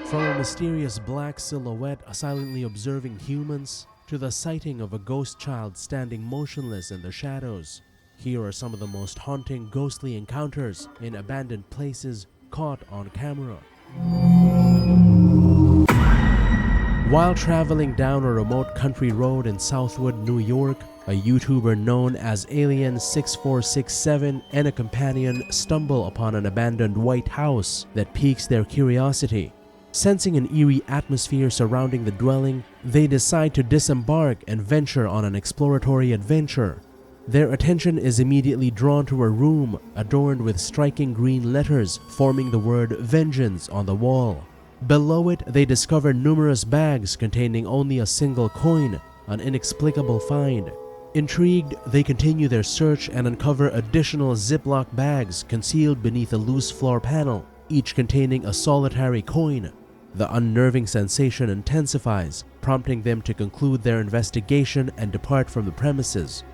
From a mysterious black silhouette silently observing humans, to the sighting of a ghost child standing motionless in the shadows, here are some of the most haunting ghostly encounters in abandoned places caught on camera. While traveling down a remote country road in Southwood, New York, a YouTuber known as Alien6467 and a companion stumble upon an abandoned white house that piques their curiosity. Sensing an eerie atmosphere surrounding the dwelling, they decide to disembark and venture on an exploratory adventure. Their attention is immediately drawn to a room adorned with striking green letters forming the word vengeance on the wall. Below it, they discover numerous bags containing only a single coin, an inexplicable find. Intrigued, they continue their search and uncover additional Ziploc bags concealed beneath a loose floor panel, each containing a solitary coin. The unnerving sensation intensifies, prompting them to conclude their investigation and depart from the premises.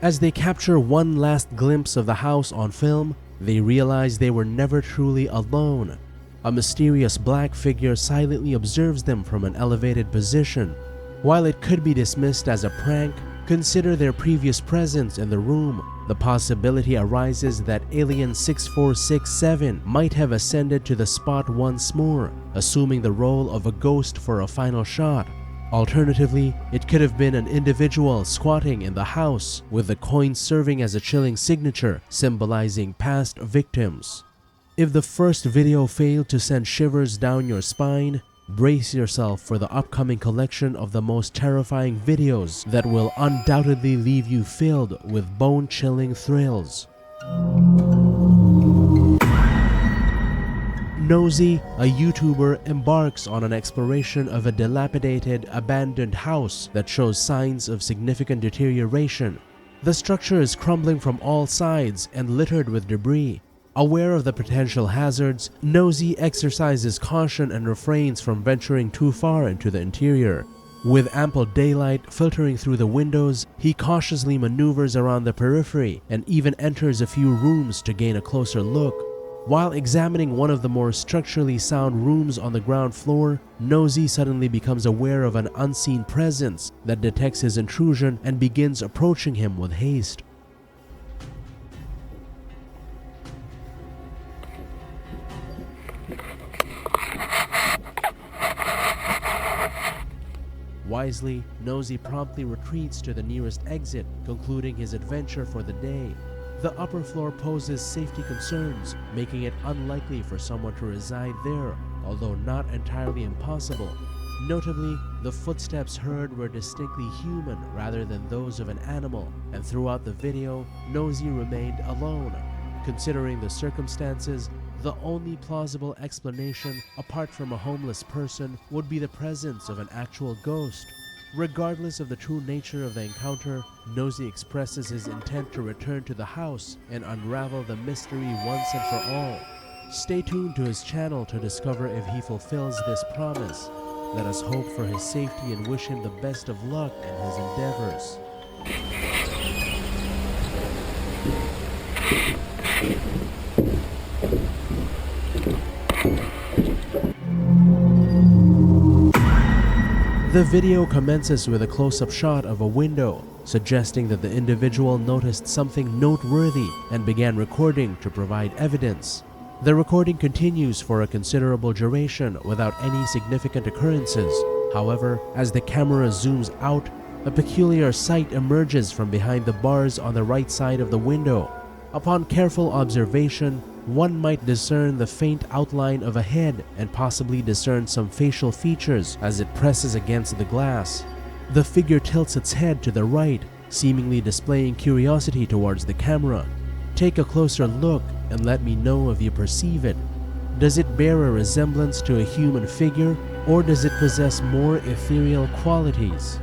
As they capture one last glimpse of the house on film, they realize they were never truly alone. A mysterious black figure silently observes them from an elevated position. While it could be dismissed as a prank, consider their previous presence in the room. The possibility arises that Alien6467 might have ascended to the spot once more, assuming the role of a ghost for a final shot. Alternatively, it could have been an individual squatting in the house, with the coin serving as a chilling signature symbolizing past victims. If the first video failed to send shivers down your spine, brace yourself for the upcoming collection of the most terrifying videos that will undoubtedly leave you filled with bone-chilling thrills. Nosy, a YouTuber, embarks on an exploration of a dilapidated, abandoned house that shows signs of significant deterioration. The structure is crumbling from all sides and littered with debris. Aware of the potential hazards, Nosy exercises caution and refrains from venturing too far into the interior. With ample daylight filtering through the windows, he cautiously maneuvers around the periphery and even enters a few rooms to gain a closer look. While examining one of the more structurally sound rooms on the ground floor, Nosy suddenly becomes aware of an unseen presence that detects his intrusion and begins approaching him with haste. Wisely, Nosy promptly retreats to the nearest exit, concluding his adventure for the day. The upper floor poses safety concerns, making it unlikely for someone to reside there, although not entirely impossible. Notably, the footsteps heard were distinctly human rather than those of an animal, and throughout the video, Nosy remained alone. Considering the circumstances, the only plausible explanation, apart from a homeless person, would be the presence of an actual ghost. Regardless of the true nature of the encounter, Nosy expresses his intent to return to the house and unravel the mystery once and for all. Stay tuned to his channel to discover if he fulfills this promise. Let us hope for his safety and wish him the best of luck in his endeavors. The video commences with a close-up shot of a window, suggesting that the individual noticed something noteworthy and began recording to provide evidence. The recording continues for a considerable duration without any significant occurrences. However, as the camera zooms out, a peculiar sight emerges from behind the bars on the right side of the window. Upon careful observation, one might discern the faint outline of a head and possibly discern some facial features as it presses against the glass. The figure tilts its head to the right, seemingly displaying curiosity towards the camera. Take a closer look and let me know if you perceive it. Does it bear a resemblance to a human figure, or does it possess more ethereal qualities?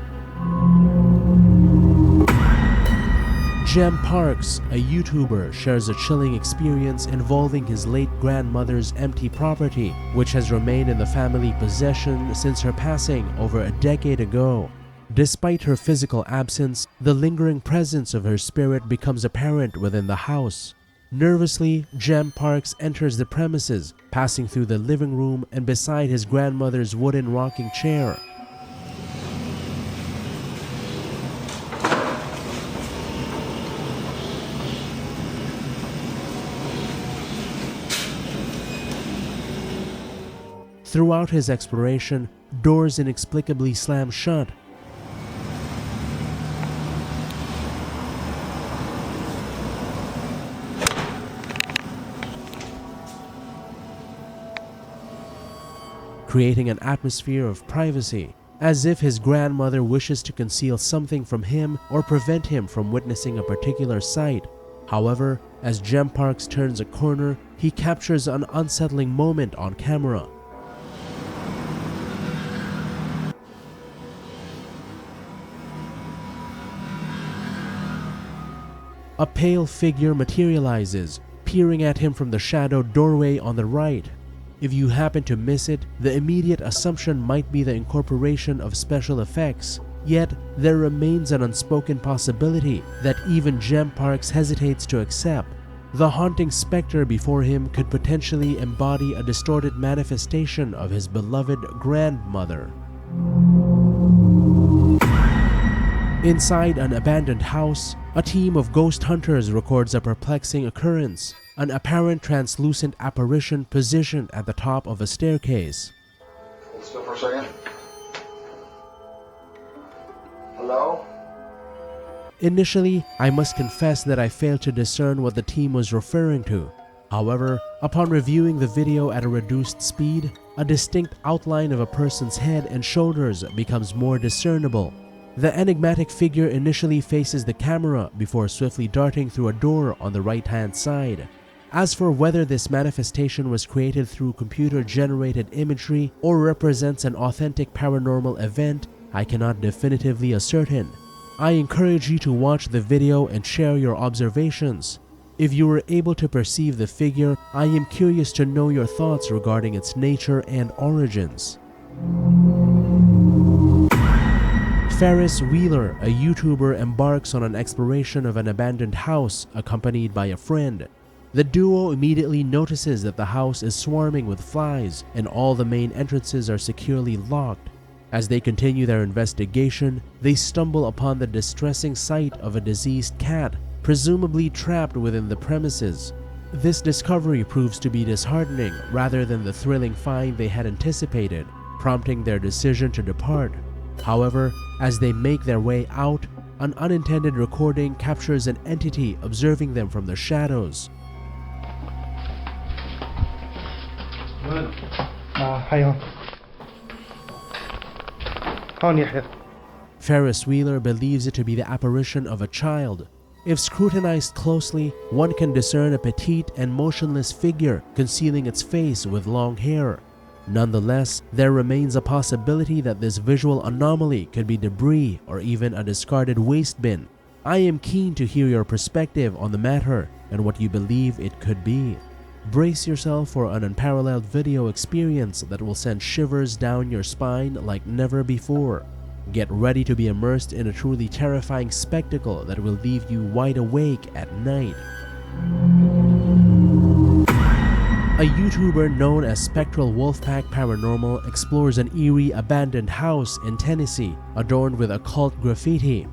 Jem Parks, a YouTuber, shares a chilling experience involving his late grandmother's empty property, which has remained in the family possession since her passing over a decade ago. Despite her physical absence, the lingering presence of her spirit becomes apparent within the house. Nervously, Jem Parks enters the premises, passing through the living room and beside his grandmother's wooden rocking chair. Throughout his exploration, doors inexplicably slam shut. Creating an atmosphere of privacy, as if his grandmother wishes to conceal something from him or prevent him from witnessing a particular sight. However, as Jem Parks turns a corner, he captures an unsettling moment on camera. A pale figure materializes, peering at him from the shadowed doorway on the right. If you happen to miss it, the immediate assumption might be the incorporation of special effects. Yet, there remains an unspoken possibility that even Jem Parks hesitates to accept. The haunting specter before him could potentially embody a distorted manifestation of his beloved grandmother. Inside an abandoned house, a team of ghost hunters records a perplexing occurrence: an apparent translucent apparition positioned at the top of a staircase. Hold still for a second. Hello? Initially, I must confess that I failed to discern what the team was referring to. However, upon reviewing the video at a reduced speed, a distinct outline of a person's head and shoulders becomes more discernible. The enigmatic figure initially faces the camera before swiftly darting through a door on the right-hand side. As for whether this manifestation was created through computer-generated imagery or represents an authentic paranormal event, I cannot definitively ascertain. I encourage you to watch the video and share your observations. If you were able to perceive the figure, I am curious to know your thoughts regarding its nature and origins. Ferris Wheeler, a YouTuber, embarks on an exploration of an abandoned house accompanied by a friend. The duo immediately notices that the house is swarming with flies and all the main entrances are securely locked. As they continue their investigation, they stumble upon the distressing sight of a deceased cat, presumably trapped within the premises. This discovery proves to be disheartening rather than the thrilling find they had anticipated, prompting their decision to depart. However, as they make their way out, an unintended recording captures an entity observing them from the shadows. Ferris Wheeler believes it to be the apparition of a child. If scrutinized closely, one can discern a petite and motionless figure concealing its face with long hair. Nonetheless, there remains a possibility that this visual anomaly could be debris or even a discarded waste bin. I am keen to hear your perspective on the matter and what you believe it could be. Brace yourself for an unparalleled video experience that will send shivers down your spine like never before. Get ready to be immersed in a truly terrifying spectacle that will leave you wide awake at night. A YouTuber known as Spectral Wolfpack Paranormal explores an eerie abandoned house in Tennessee adorned with occult graffiti.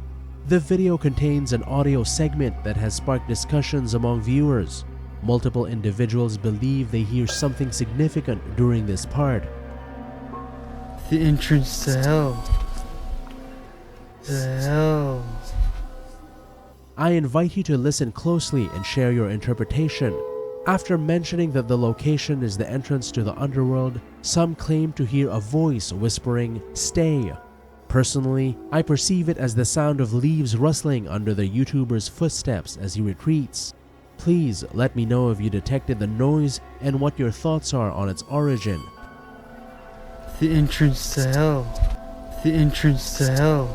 The video contains an audio segment that has sparked discussions among viewers. Multiple individuals believe they hear something significant during this part. The entrance to hell. The hell. I invite you to listen closely and share your interpretation. After mentioning that the location is the entrance to the underworld, some claim to hear a voice whispering, "Stay." Personally, I perceive it as the sound of leaves rustling under the YouTuber's footsteps as he retreats. Please let me know if you detected the noise and what your thoughts are on its origin. The entrance to hell. The entrance to hell.